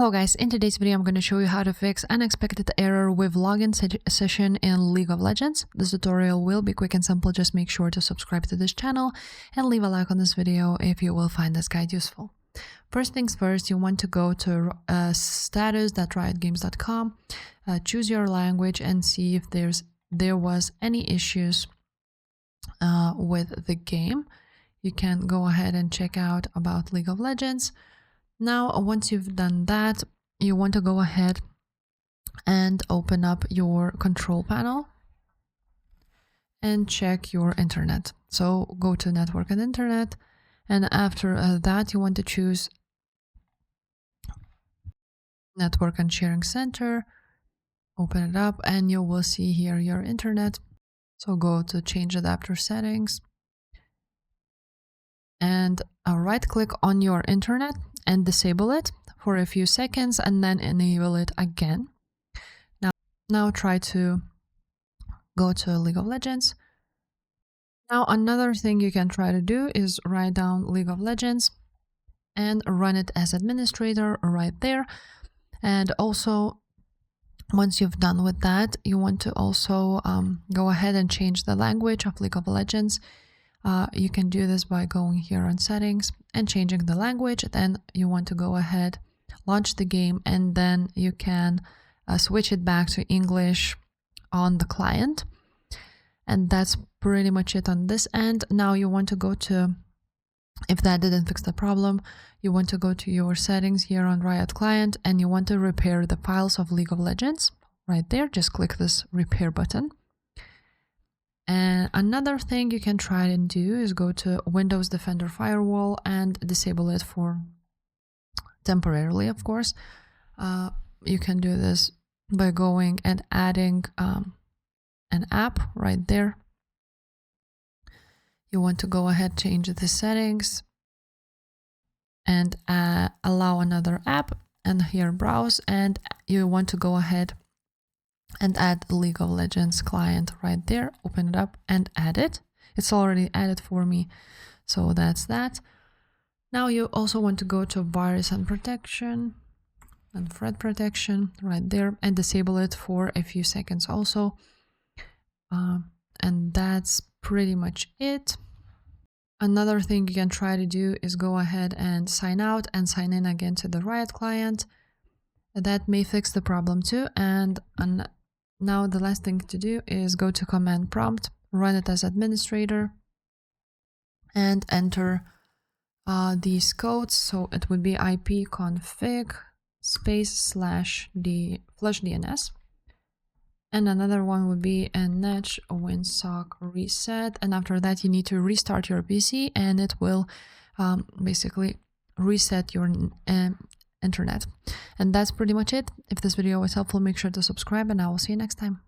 Hello guys, in today's video I'm going to show you how to fix unexpected error with login session in League of Legends. This tutorial will be quick and simple. Just make sure to subscribe to this channel and leave a like on this video if you will find this guide useful. First things first, you want to go to status.riotgames.com, choose your language and see if there was any issues with the game. You can go ahead and check out about League of Legends. Now, once you've done that, you want to go ahead and open up your control panel and check your internet. So go to network and internet, and after that you want to choose network and sharing center, open it up, and you will see here your internet. So go to change adapter settings and right click on your internet and disable it for a few seconds and then enable it again. Now try to go to League of Legends. Now another thing you can try to do is write down League of Legends and run it as administrator right there. And also, once you've done with that, you want to also go ahead and change the language of League of Legends. You can do this by going here on settings and changing the language. Then you want to go ahead, launch the game, and then you can switch it back to English on the client. And that's pretty much it on this end. Now you want to go to, if that didn't fix the problem, you want to go to your settings here on Riot Client and you want to repair the files of League of Legends. Right there, just click this repair button. And another thing you can try and do is go to Windows Defender Firewall and disable it for temporarily, of course. You can do this by going and adding an app right there. You want to go ahead, change the settings and allow another app, and here browse, and you want to go ahead and add the League of Legends client right there. Open it up and add it. It's already added for me, so that's that. Now you also want to go to virus and protection and threat protection right there and disable it for a few seconds also. And that's pretty much it. Another thing you can try to do is go ahead and sign out and sign in again to the Riot client. That may fix the problem too. And now the last thing to do is go to command prompt, run it as administrator, and enter these codes. So it would be ipconfig //flushdns, and another one would be nh winsock reset. And after that, you need to restart your PC, and it will basically reset your internet. And that's pretty much it. If this video was helpful, make sure to subscribe, and I will see you next time. Bye.